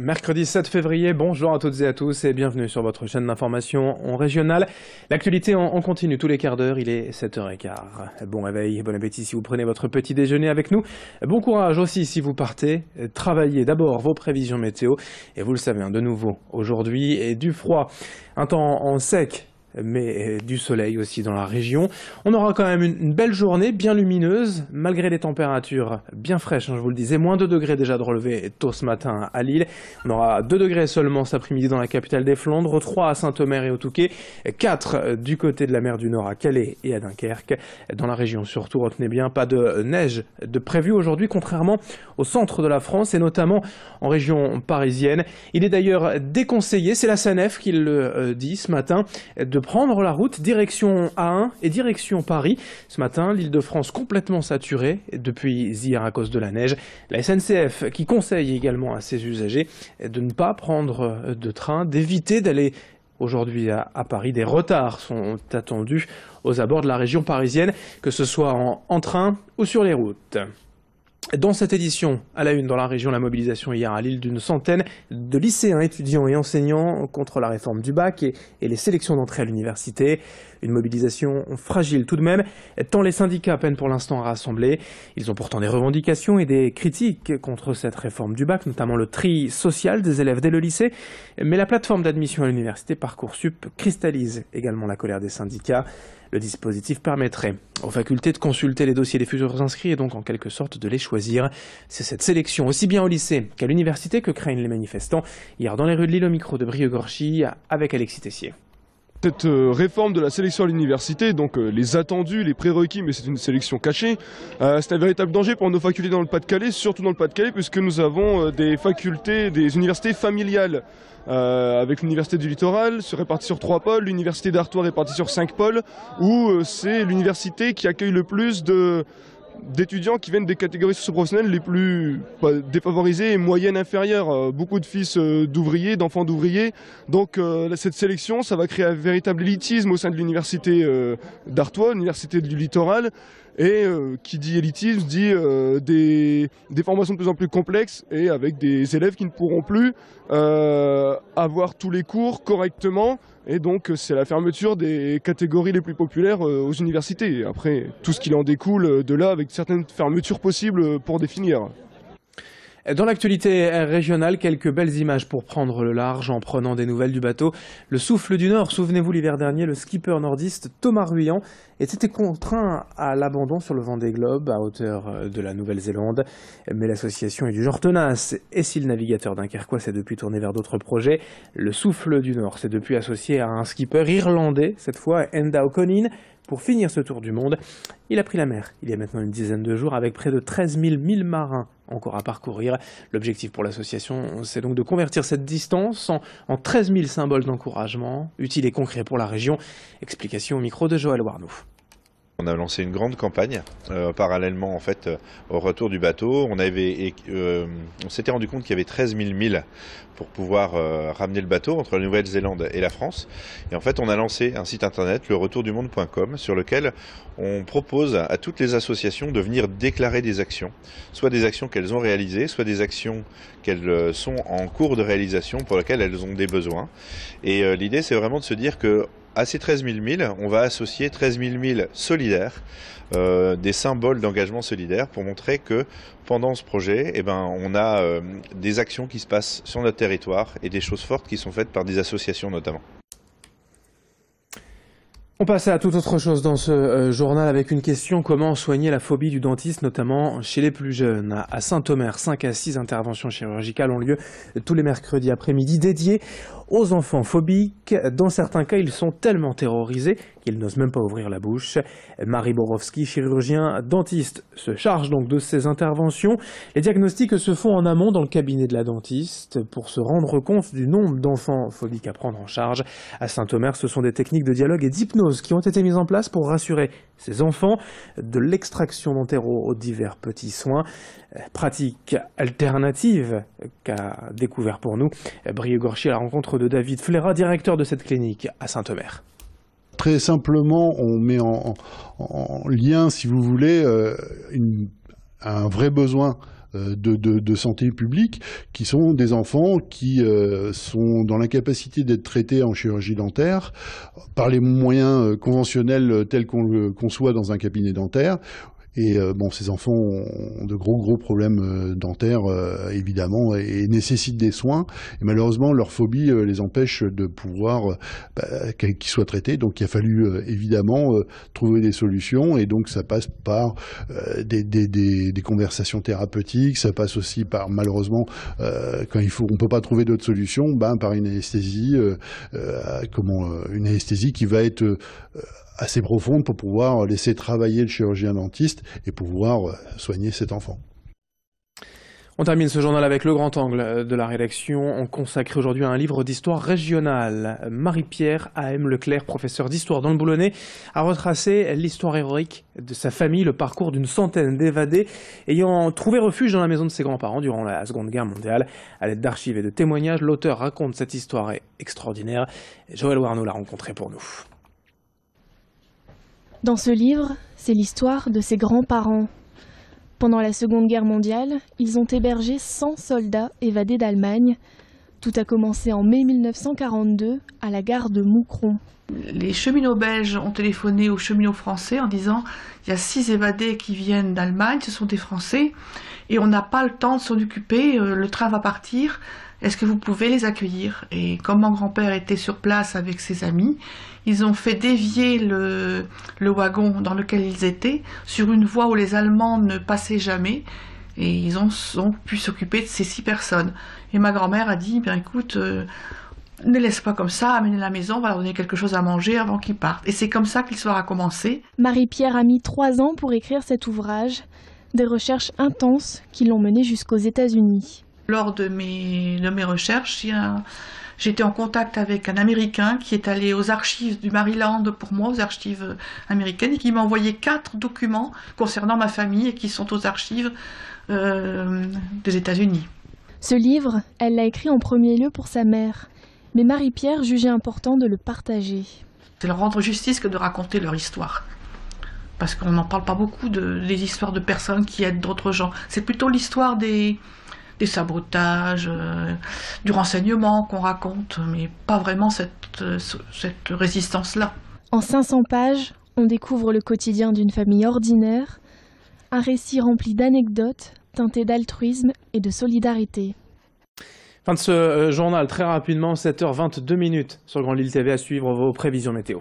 Mercredi 7 février, bonjour à toutes et à tous et bienvenue sur votre chaîne d'information régionale. L'actualité en continue tous les quarts d'heure, il est 7h15. Bon réveil, bon appétit si vous prenez votre petit déjeuner avec nous. Bon courage aussi si vous partez. Travaillez d'abord vos prévisions météo. Et vous le savez, de nouveau, aujourd'hui, et du froid, un temps en sec, mais du soleil aussi dans la région. On aura quand même une belle journée, bien lumineuse, malgré les températures bien fraîches, je vous le disais. Moins 2 degrés déjà de relevé tôt ce matin à Lille. On aura 2 degrés seulement cet après-midi dans la capitale des Flandres, 3 à Saint-Omer et au Touquet, 4 du côté de la mer du Nord à Calais et à Dunkerque. Dans la région surtout, retenez bien, pas de neige de prévu aujourd'hui, contrairement au centre de la France et notamment en région parisienne. Il est d'ailleurs déconseillé, c'est la SANEF qui le dit ce matin, de prendre la route direction A1 et direction Paris. Ce matin, l'Île-de-France complètement saturée depuis hier à cause de la neige. La SNCF qui conseille également à ses usagers de ne pas prendre de train, d'éviter d'aller aujourd'hui à Paris. Des retards sont attendus aux abords de la région parisienne, que ce soit en train ou sur les routes. Dans cette édition, à la une dans la région, la mobilisation hier à Lille d'une centaine de lycéens, étudiants et enseignants contre la réforme du bac et les sélections d'entrée à l'université. Une mobilisation fragile tout de même, tant les syndicats peinent pour l'instant à rassembler. Ils ont pourtant des revendications et des critiques contre cette réforme du bac, notamment le tri social des élèves dès le lycée. Mais la plateforme d'admission à l'université Parcoursup cristallise également la colère des syndicats. Le dispositif permettrait aux facultés de consulter les dossiers des futurs inscrits et donc en quelque sorte de les choisir. C'est cette sélection, aussi bien au lycée qu'à l'université, que craignent les manifestants. Hier dans les rues de Lille, au micro de Brieux-Gorchy avec Alexis Tessier. Cette réforme de la sélection à l'université, donc les attendus, les prérequis, mais c'est une sélection cachée, c'est un véritable danger pour nos facultés dans le Pas-de-Calais, surtout dans le Pas-de-Calais, puisque nous avons des facultés, des universités familiales, avec l'université du Littoral, répartie sur 3 pôles, l'université d'Artois répartie sur 5 pôles, où c'est l'université qui accueille le plus d'étudiants qui viennent des catégories socio-professionnelles les plus défavorisées et moyennes inférieures. Beaucoup de fils d'ouvriers, d'enfants d'ouvriers. Donc cette sélection, ça va créer un véritable élitisme au sein de l'université d'Artois, l'université du Littoral. Et qui dit élitisme dit des formations de plus en plus complexes et avec des élèves qui ne pourront plus avoir tous les cours correctement. Et donc c'est la fermeture des catégories les plus populaires aux universités. Et après, tout ce qui en découle de là, avec certaines fermetures possibles pour définir. Dans l'actualité régionale, quelques belles images pour prendre le large en prenant des nouvelles du bateau. Le Souffle du Nord, souvenez-vous l'hiver dernier, le skipper nordiste Thomas Ruyant était contraint à l'abandon sur le Vendée Globe à hauteur de la Nouvelle-Zélande. Mais l'association est du genre tenace et si le navigateur dunkerquois s'est depuis tourné vers d'autres projets, le Souffle du Nord s'est depuis associé à un skipper irlandais, cette fois Enda O'Connell, pour finir ce tour du monde. Il a pris la mer il y a maintenant une dizaine de jours avec près de 13 000 milles marins encore à parcourir. L'objectif pour l'association, c'est donc de convertir cette distance en 13 000 symboles d'encouragement, utiles et concrets pour la région. Explication au micro de Joël Warnow. On a lancé une grande campagne, parallèlement en fait au retour du bateau. On s'était rendu compte qu'il y avait 13 000 milles pour pouvoir ramener le bateau entre la Nouvelle-Zélande et la France. Et en fait, on a lancé un site internet, leretourdumonde.com, sur lequel on propose à toutes les associations de venir déclarer des actions. Soit des actions qu'elles ont réalisées, soit des actions qu'elles sont en cours de réalisation pour lesquelles elles ont des besoins. Et l'idée, c'est vraiment de se dire que à ces 13 000 milles, on va associer 13 000 milles solidaires, des symboles d'engagement solidaire pour montrer que pendant ce projet, on a des actions qui se passent sur notre territoire et des choses fortes qui sont faites par des associations notamment. On passe à toute autre chose dans ce journal avec une question: comment soigner la phobie du dentiste, notamment chez les plus jeunes. À Saint-Omer, 5 à 6 interventions chirurgicales ont lieu tous les mercredis après-midi dédiées aux enfants phobiques. Dans certains cas, ils sont tellement terrorisés qu'ils n'osent même pas ouvrir la bouche. Marie Borowski, chirurgien dentiste, se charge donc de ces interventions. Les diagnostics se font en amont dans le cabinet de la dentiste pour se rendre compte du nombre d'enfants phobiques à prendre en charge. À Saint-Omer, ce sont des techniques de dialogue et d'hypnose qui ont été mises en place pour rassurer ces enfants, de l'extraction dentaire aux divers petits soins. Pratique alternative qu'a découvert pour nous Brieux-Gorchy à la rencontre de David Fléra, directeur de cette clinique à Saint-Omer. Très simplement, on met en lien, si vous voulez, un vrai besoin de santé publique, qui sont des enfants qui sont dans l'incapacité d'être traités en chirurgie dentaire par les moyens conventionnels tels qu'on le conçoit dans un cabinet dentaire. Et ces enfants ont de gros problèmes dentaires, évidemment, et nécessitent des soins. Et malheureusement, leur phobie les empêche de pouvoir qu'ils soient traités. Donc il a fallu évidemment trouver des solutions. Et donc ça passe par des conversations thérapeutiques. Ça passe aussi par, malheureusement, quand on peut pas trouver d'autres solutions, par une anesthésie, une anesthésie qui va être assez profonde pour pouvoir laisser travailler le chirurgien dentiste et pouvoir soigner cet enfant. On termine ce journal avec le grand angle de la rédaction, consacré aujourd'hui à un livre d'histoire régionale. Marie-Pierre A.M. Leclerc, professeure d'histoire dans le Boulonnais, a retracé l'histoire héroïque de sa famille, le parcours d'une centaine d'évadés ayant trouvé refuge dans la maison de ses grands-parents durant la Seconde Guerre mondiale. À l'aide d'archives et de témoignages, l'auteur raconte cette histoire extraordinaire. Joël Warneau l'a rencontré pour nous. Dans ce livre, c'est l'histoire de ses grands-parents. Pendant la Seconde Guerre mondiale, ils ont hébergé 100 soldats évadés d'Allemagne. Tout a commencé en mai 1942 à la gare de Moucron. Les cheminots belges ont téléphoné aux cheminots français en disant « Il y a 6 évadés qui viennent d'Allemagne, ce sont des Français, et on n'a pas le temps de s'en occuper, le train va partir, est-ce que vous pouvez les accueillir ?» Et comme mon grand-père était sur place avec ses amis, ils ont fait dévier le wagon dans lequel ils étaient sur une voie où les Allemands ne passaient jamais, et ils ont pu s'occuper de ces 6 personnes. Et ma grand-mère a dit, écoute, ne laisse pas comme ça, amène à la maison, on va leur donner quelque chose à manger avant qu'ils partent. Et c'est comme ça que l'histoire a commencé. Marie-Pierre a mis 3 ans pour écrire cet ouvrage, des recherches intenses qui l'ont menée jusqu'aux États-Unis. Lors de mes recherches, j'étais en contact avec un Américain qui est allé aux archives du Maryland pour moi, aux archives américaines, et qui m'a envoyé 4 documents concernant ma famille et qui sont aux archives des États-Unis. Ce livre, elle l'a écrit en premier lieu pour sa mère, mais Marie-Pierre jugeait important de le partager. C'est leur rendre justice que de raconter leur histoire. Parce qu'on n'en parle pas beaucoup des histoires de personnes qui aident d'autres gens. C'est plutôt l'histoire des sabotages, du renseignement qu'on raconte, mais pas vraiment cette résistance-là. En 500 pages, on découvre le quotidien d'une famille ordinaire, un récit rempli d'anecdotes, teinté d'altruisme et de solidarité. Fin de ce journal, très rapidement, 7h22 sur Grand Lille TV, à suivre vos prévisions météo.